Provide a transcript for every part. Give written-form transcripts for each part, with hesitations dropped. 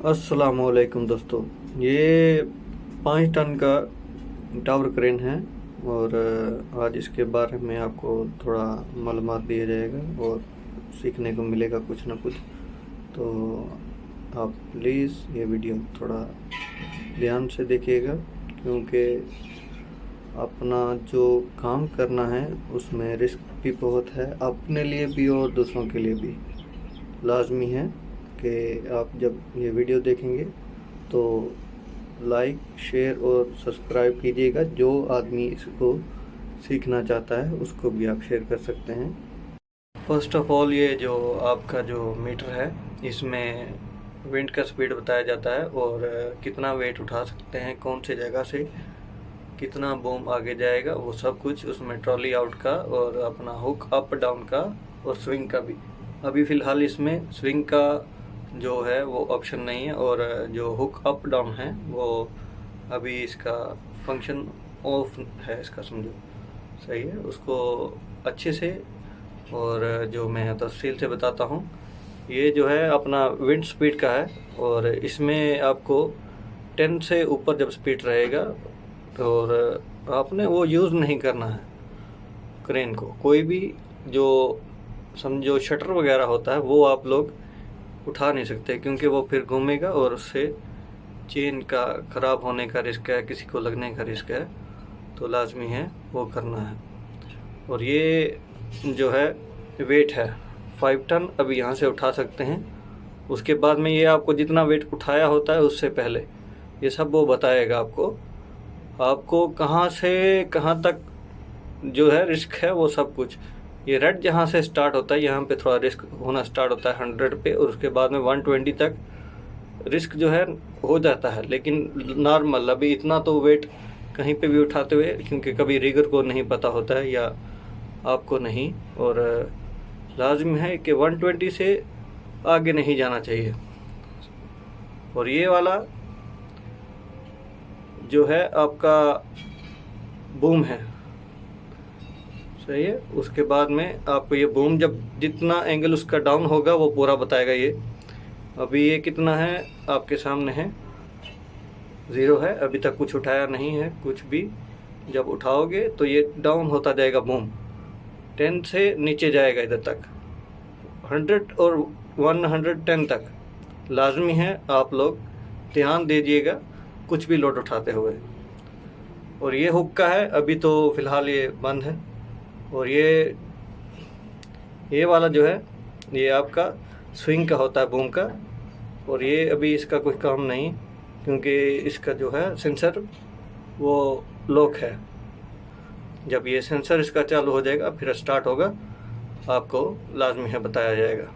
अस्सलामुअलैकुम दोस्तों। ये 5 टन का टावर क्रेन है और आज इसके बारे में आपको थोड़ा मालूमात दिया जाएगा और सीखने को मिलेगा कुछ ना कुछ। तो आप प्लीज़ ये वीडियो थोड़ा ध्यान से देखिएगा, क्योंकि अपना जो काम करना है उसमें रिस्क भी बहुत है, अपने लिए भी और दूसरों के लिए भी। लाजमी है कि आप जब ये वीडियो देखेंगे तो लाइक, शेयर और सब्सक्राइब कीजिएगा। जो आदमी इसको सीखना चाहता है उसको भी आप शेयर कर सकते हैं। फर्स्ट ऑफ ऑल, ये जो आपका जो मीटर है इसमें विंड का स्पीड बताया जाता है और कितना वेट उठा सकते हैं, कौन सी जगह से कितना बूम आगे जाएगा, वो सब कुछ उसमें। ट्रॉली आउट का और अपना हुक अप डाउन का और स्विंग का भी। अभी फ़िलहाल इसमें स्विंग का जो है वो ऑप्शन नहीं है और जो हुक अप डाउन है वो अभी इसका फंक्शन ऑफ है, इसका समझो। सही है, उसको अच्छे से और जो मैं तफसील से बताता हूँ। ये जो है अपना विंड स्पीड का है और इसमें आपको 10 से ऊपर जब स्पीड रहेगा और आपने वो यूज़ नहीं करना है क्रेन को। कोई भी जो समझो शटर वगैरह होता है वो आप लोग उठा नहीं सकते, क्योंकि वो फिर घूमेगा और उससे चेन का ख़राब होने का रिस्क है, किसी को लगने का रिस्क है। तो लाजमी है वो करना है। और ये जो है वेट है 5 टन अभी यहाँ से उठा सकते हैं। उसके बाद में ये आपको जितना वेट उठाया होता है उससे पहले ये सब वो बताएगा आपको कहाँ से कहाँ तक जो है रिस्क है वो सब कुछ। ये रेड जहाँ से स्टार्ट होता है यहाँ पे थोड़ा रिस्क होना स्टार्ट होता है 100 पे, और उसके बाद में 120 तक रिस्क जो है हो जाता है। लेकिन नॉर्मल अभी इतना तो वेट कहीं पे भी उठाते हुए, क्योंकि कभी रिगर को नहीं पता होता है या आपको नहीं, और लाजिम है कि 120 से आगे नहीं जाना चाहिए। और ये वाला जो है आपका बूम है, सही है। उसके बाद में आपको ये बूम जब जितना एंगल उसका डाउन होगा वो पूरा बताएगा। ये अभी ये कितना है आपके सामने है, 0 है, अभी तक कुछ उठाया नहीं है कुछ भी। जब उठाओगे तो ये डाउन होता जाएगा बूम, 10 से नीचे जाएगा इधर तक, 100 और 110 तक। लाजमी है आप लोग ध्यान दीजिएगा कुछ भी लोड उठाते हुए। और ये हुक का है, अभी तो फ़िलहाल ये बंद है। और ये वाला जो है ये आपका स्विंग का होता है, बूम का। और ये अभी इसका कोई काम नहीं, क्योंकि इसका जो है सेंसर वो लॉक है। जब ये सेंसर इसका चालू हो जाएगा फिर स्टार्ट होगा, आपको लाजमी है बताया जाएगा।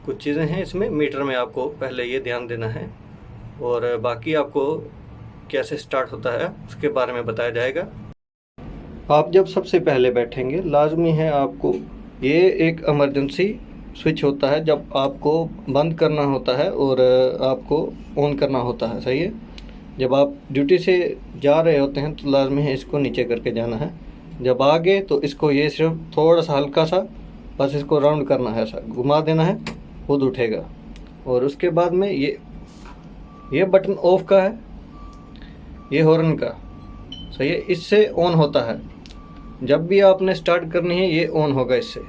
कुछ चीज़ें हैं इसमें मीटर में, आपको पहले ये ध्यान देना है और बाकी आपको कैसे स्टार्ट होता है उसके बारे में बताया जाएगा। आप जब सबसे पहले बैठेंगे लाजमी है आपको, ये एक इमरजेंसी स्विच होता है जब आपको बंद करना होता है और आपको ऑन करना होता है, सही है। जब आप ड्यूटी से जा रहे होते हैं तो लाजमी है इसको नीचे करके जाना है। जब आगे तो इसको ये सिर्फ थोड़ा सा हल्का सा बस इसको राउंड करना है, ऐसा घुमा देना है, खुद उठेगा। और उसके बाद में ये बटन ऑफ का है, ये हॉर्न का, सही है, इससे ऑन होता है। जब भी आपने स्टार्ट करनी है ये ऑन होगा, इससे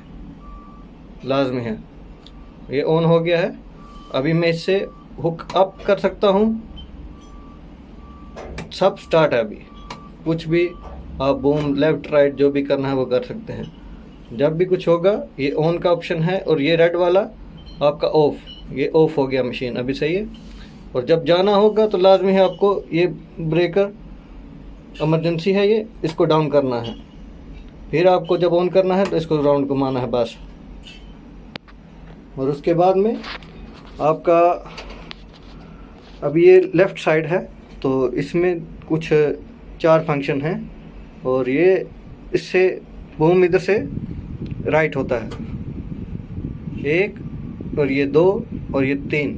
लाजमी है। ये ऑन हो गया है। अभी मैं इससे हुक अप कर सकता हूँ, सब स्टार्ट है। अभी कुछ भी आप बूम लेफ़्ट राइट जो भी करना है वो कर सकते हैं। जब भी कुछ होगा ये ऑन का ऑप्शन है और ये रेड वाला आपका ऑफ, ये ऑफ हो गया मशीन अभी, सही है। और जब जाना होगा तो लाजमी है आपको ये ब्रेकर इमरजेंसी है, ये इसको डाउन करना है। फिर आपको जब ऑन करना है तो इसको राउंड घुमाना है बस। और उसके बाद में आपका अभी ये लेफ़्ट साइड है तो इसमें कुछ 4 फंक्शन हैं और ये इससे बूम इधर से राइट होता है, 1 और ये 2 और ये 3।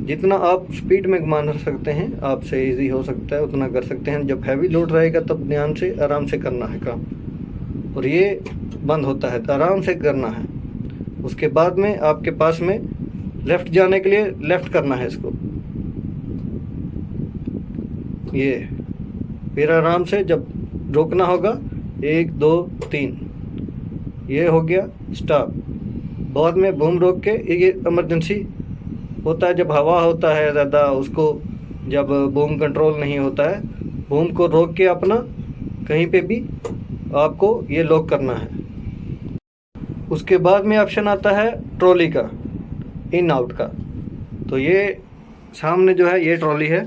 जितना आप स्पीड में घुमा सकते हैं, आपसे इजी हो सकता है उतना कर सकते हैं। जब हैवी लोड रहेगा तब ध्यान से आराम से करना है काम। और ये बंद होता है तो आराम से करना है। उसके बाद में आपके पास में लेफ़्ट जाने के लिए लेफ़्ट करना है इसको, ये फिर आराम से जब रोकना होगा 1 2 3, ये हो गया स्टॉप। बाद में बूम रोक के, ये इमरजेंसी होता है जब हवा होता है ज़्यादा, उसको जब बूम कंट्रोल नहीं होता है, बूम को रोक के अपना कहीं पे भी आपको ये लॉक करना है। उसके बाद में ऑप्शन आता है ट्रॉली का, इन आउट का। तो ये सामने जो है ये ट्रॉली है,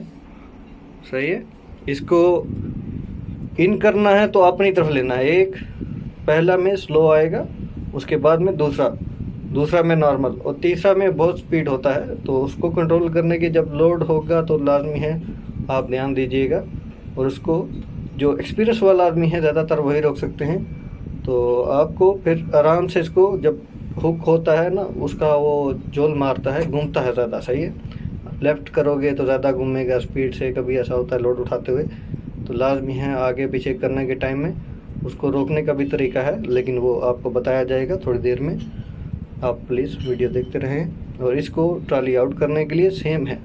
सही है। इसको इन करना है तो अपनी तरफ लेना है, एक पहला में स्लो आएगा, उसके बाद में दूसरा में नॉर्मल, और तीसरा में बहुत स्पीड होता है। तो उसको कंट्रोल करने के जब लोड होगा तो लाजमी है आप ध्यान दीजिएगा। और उसको जो एक्सपीरियंस वाला आदमी है ज़्यादातर वही रोक सकते हैं। तो आपको फिर आराम से इसको, जब हुक होता है ना उसका, वो जोल मारता है, घूमता है ज़्यादा, सही है। लेफ़्ट करोगे तो ज़्यादा घूमेगा स्पीड से, कभी ऐसा होता है लोड उठाते हुए। तो लाजमी है आगे पीछे करने के टाइम में उसको रोकने का भी तरीका है, लेकिन वो आपको बताया जाएगा थोड़ी देर में। आप प्लीज़ वीडियो देखते रहें। और इसको ट्रॉली आउट करने के लिए सेम है,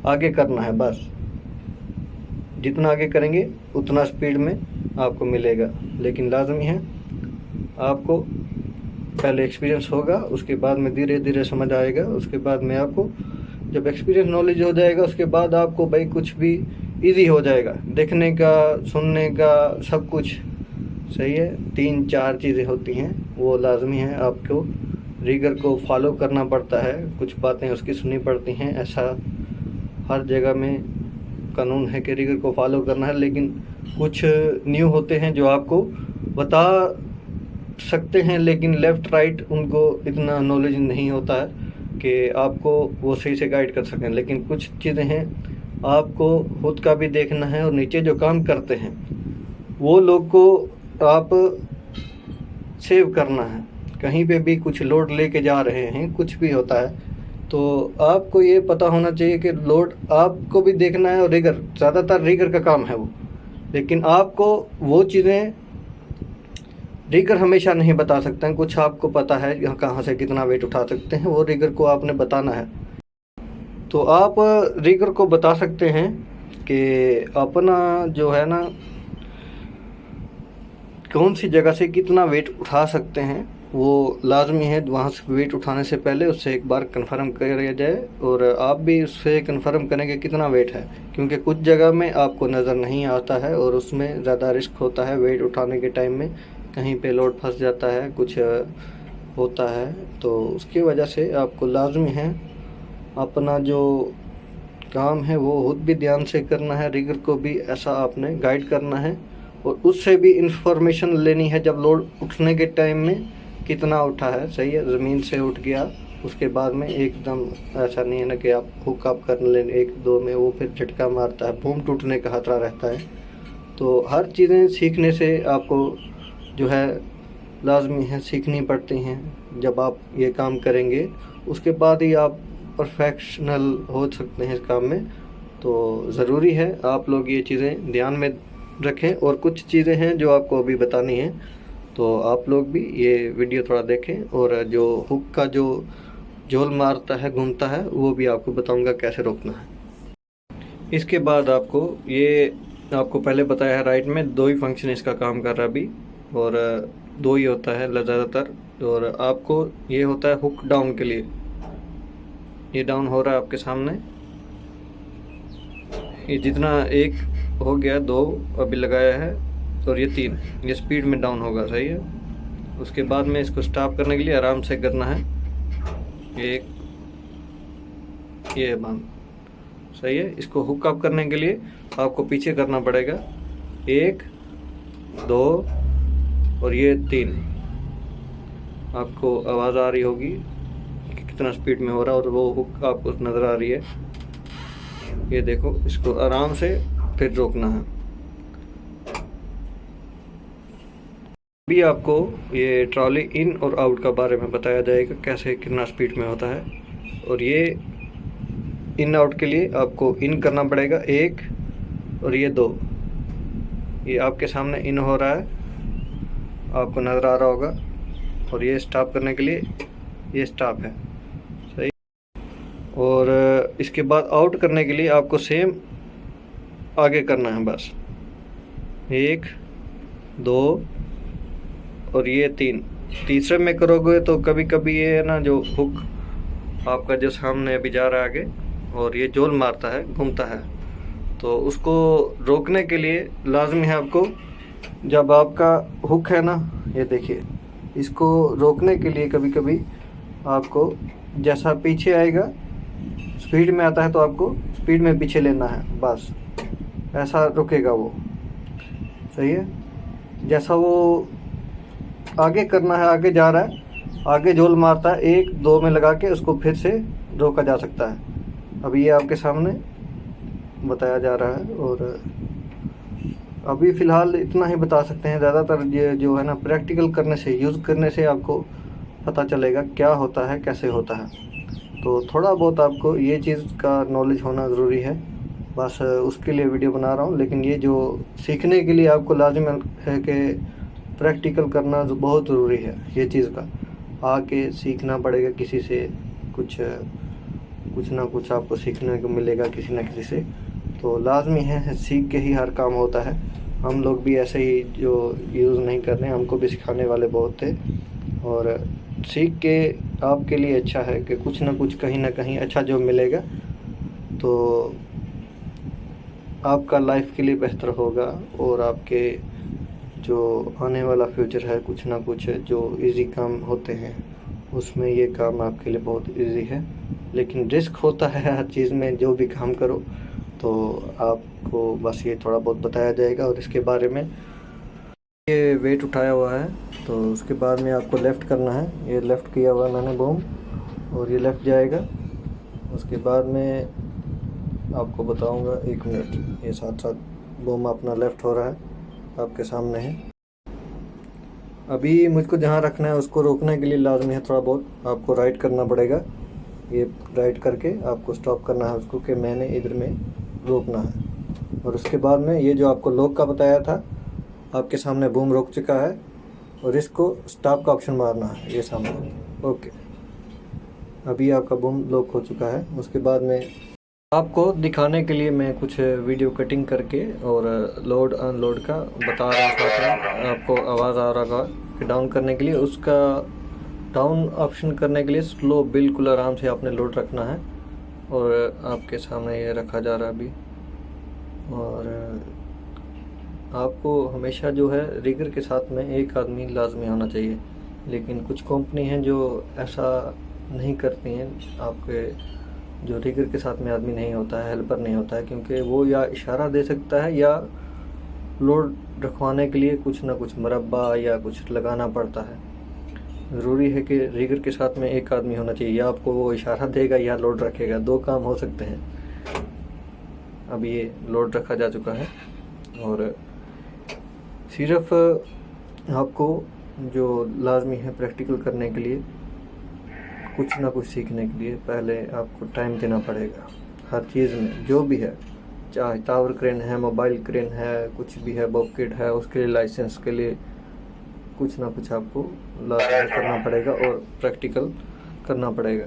आगे करना है बस, जितना आगे करेंगे उतना स्पीड में आपको मिलेगा। लेकिन लाजमी है आपको पहले एक्सपीरियंस होगा, उसके बाद में धीरे धीरे समझ आएगा। उसके बाद में आपको जब एक्सपीरियंस नॉलेज हो जाएगा, उसके बाद आपको भाई कुछ भी इजी हो जाएगा, देखने का, सुनने का, सब कुछ, सही है। 3-4 चीज़ें होती हैं, वो लाजमी है आपको रिगर को फॉलो करना पड़ता है, कुछ बातें उसकी सुननी पड़ती हैं। ऐसा हर जगह में कानून है कि रिगर को फॉलो करना है, लेकिन कुछ न्यू होते हैं जो आपको बता सकते हैं, लेकिन लेफ़्ट राइट उनको इतना नॉलेज नहीं होता है कि आपको वो सही से गाइड कर सकें। लेकिन कुछ चीज़ें हैं आपको खुद का भी देखना है, और नीचे जो काम करते हैं वो लोग को आप सेव करना है। कहीं पे भी कुछ लोड लेके जा रहे हैं, कुछ भी होता है, तो आपको ये पता होना चाहिए कि लोड आपको भी देखना है। और रिगर, ज़्यादातर रिगर का काम है वो, लेकिन आपको वो चीज़ें रिगर हमेशा नहीं बता सकते हैं। कुछ आपको पता है कहाँ से कितना वेट उठा सकते हैं, वो रिगर को आपने बताना है। तो आप रिगर को बता सकते हैं कि अपना जो है ना, कौन सी जगह से कितना वेट उठा सकते हैं। वो लाजमी है वहाँ से वेट उठाने से पहले उससे एक बार कंफर्म किया जाए, और आप भी उससे कंफर्म करेंगे कितना वेट है, क्योंकि कुछ जगह में आपको नज़र नहीं आता है और उसमें ज़्यादा रिस्क होता है वेट उठाने के टाइम में, कहीं पे लोड फंस जाता है, कुछ होता है। तो उसकी वजह से आपको लाजमी है अपना जो काम है वो खुद भी ध्यान से करना है, रिगर को भी ऐसा आपने गाइड करना है, और उससे भी इंफॉर्मेशन लेनी है जब लोड उठने के टाइम में कितना उठा है, सही है। ज़मीन से उठ गया, उसके बाद में एकदम ऐसा नहीं है ना कि आप हुक अप कर लें 1-2 में, वो फिर झटका मारता है, बूम टूटने का खतरा रहता है। तो हर चीज़ें सीखने से आपको जो है लाजमी है सीखनी पड़ती हैं। जब आप ये काम करेंगे उसके बाद ही आप प्रोफेशनल हो सकते हैं इस काम में। तो ज़रूरी है आप लोग ये चीज़ें ध्यान में रखें। और कुछ चीज़ें हैं जो आपको अभी बतानी है, तो आप लोग भी ये वीडियो थोड़ा देखें। और जो हुक का जो जोल मारता है, घूमता है, वो भी आपको बताऊंगा कैसे रोकना है। इसके बाद आपको पहले बताया है राइट में 2 ही फंक्शन इसका काम कर रहा है अभी, और 2 ही होता है ज़्यादातर। और आपको ये होता है हुक डाउन के लिए, ये डाउन हो रहा है आपके सामने, ये जितना एक हो गया, 2 अभी लगाया है, और ये 3, ये स्पीड में डाउन होगा, सही है। उसके बाद में इसको स्टॉप करने के लिए आराम से करना है, एक ये बंद, सही है। इसको हुक अप करने के लिए आपको पीछे करना पड़ेगा, 1 2 और ये 3। आपको आवाज़ आ रही होगी कि कितना स्पीड में हो रहा है, और वो हुक आपको नज़र आ रही है, ये देखो। इसको आराम से फिर रोकना है। अभी आपको ये ट्रॉली इन और आउट का बारे में बताया जाएगा, कैसे कितना स्पीड में होता है। और ये इन आउट के लिए आपको इन करना पड़ेगा 1, और ये 2, ये आपके सामने इन हो रहा है, आपको नज़र आ रहा होगा। और ये स्टॉप करने के लिए ये स्टॉप है, सही। और इसके बाद आउट करने के लिए आपको सेम आगे करना है बस, 1 2 और ये 3। तीसरे में करोगे तो कभी कभी ये है ना, जो हुक आपका जो सामने अभी जा रहा है आगे और ये जोल मारता है, घूमता है, तो उसको रोकने के लिए लाजमी है आपको, जब आपका हुक है ना, ये देखिए, इसको रोकने के लिए कभी कभी आपको जैसा पीछे आएगा, स्पीड में आता है तो आपको स्पीड में पीछे लेना है, बस ऐसा रुकेगा वो। सही है। जैसा वो आगे करना है, आगे जा रहा है, आगे जोल मारता है, 1 2 में लगा के उसको फिर से रोका जा सकता है। अभी ये आपके सामने बताया जा रहा है और अभी फ़िलहाल इतना ही बता सकते हैं। ज़्यादातर ये जो है ना, प्रैक्टिकल करने से, यूज़ करने से आपको पता चलेगा क्या होता है, कैसे होता है। तो थोड़ा बहुत आपको ये चीज़ का नॉलेज होना ज़रूरी है, बस उसके लिए वीडियो बना रहा हूँ। लेकिन ये जो सीखने के लिए आपको लाजिम है कि प्रैक्टिकल करना बहुत ज़रूरी है। ये चीज़ का आके सीखना पड़ेगा किसी से, कुछ ना कुछ आपको सीखने को मिलेगा किसी न किसी से। तो लाजमी है, सीख के ही हर काम होता है। हम लोग भी ऐसे ही जो यूज़ नहीं कर रहे हैं, हमको भी सिखाने वाले बहुत थे, और सीख के आपके लिए अच्छा है कि कुछ ना कुछ कहीं ना कहीं अच्छा जॉब मिलेगा, तो आपका लाइफ के लिए बेहतर होगा। और आपके जो आने वाला फ्यूचर है, कुछ ना कुछ जो इजी काम होते हैं उसमें ये काम आपके लिए बहुत इजी है। लेकिन रिस्क होता है हर चीज़ में, जो भी काम करो। तो आपको बस ये थोड़ा बहुत बताया जाएगा। और इसके बारे में, ये वेट उठाया हुआ है, तो उसके बाद में आपको लेफ़्ट करना है। ये लेफ़्ट किया हुआ मैंने बूम, और ये लेफ़्ट जाएगा। उसके बाद में आपको बताऊंगा, 1 मिनट, ये साथ साथ बूम अपना लेफ़्ट हो रहा है, आपके सामने है। अभी मुझको जहाँ रखना है उसको रोकने के लिए लाजमी है थोड़ा बहुत आपको राइट करना पड़ेगा। ये राइट करके आपको स्टॉप करना है उसको, कि मैंने इधर में रोकना है। और उसके बाद में ये जो आपको लॉक का बताया था, आपके सामने बूम रोक चुका है, और इसको स्टॉप का ऑप्शन मारना है, ये सामने। ओके, अभी आपका बूम लॉक हो चुका है। उसके बाद में आपको दिखाने के लिए मैं कुछ वीडियो कटिंग करके और लोड अनलोड का बता रहा था। आपको आवाज़ आ रहा था कि डाउन करने के लिए, उसका डाउन ऑप्शन करने के लिए स्लो, बिल्कुल आराम से आपने लोड रखना है। और आपके सामने ये रखा जा रहा है अभी। और आपको हमेशा जो है रिगर के साथ में एक आदमी लाजमी होना चाहिए। लेकिन कुछ कंपनी हैं जो ऐसा नहीं करती हैं, आपके जो रिगर के साथ में आदमी नहीं होता है, हेल्पर नहीं होता है, क्योंकि वो या इशारा दे सकता है या लोड रखवाने के लिए कुछ ना कुछ मरब्बा या कुछ लगाना पड़ता है। ज़रूरी है कि रिगर के साथ में एक आदमी होना चाहिए, या आपको वो इशारा देगा या लोड रखेगा, 2 काम हो सकते हैं। अब ये लोड रखा जा चुका है, और सिर्फ आपको जो लाजमी है प्रैक्टिकल करने के लिए, कुछ ना कुछ सीखने के लिए पहले आपको टाइम देना पड़ेगा। हर चीज़ में जो भी है, चाहे टावर क्रेन है, मोबाइल क्रेन है, कुछ भी है, बॉकेट है, उसके लिए लाइसेंस के लिए कुछ ना कुछ आपको लाजमी करना पड़ेगा और प्रैक्टिकल करना पड़ेगा।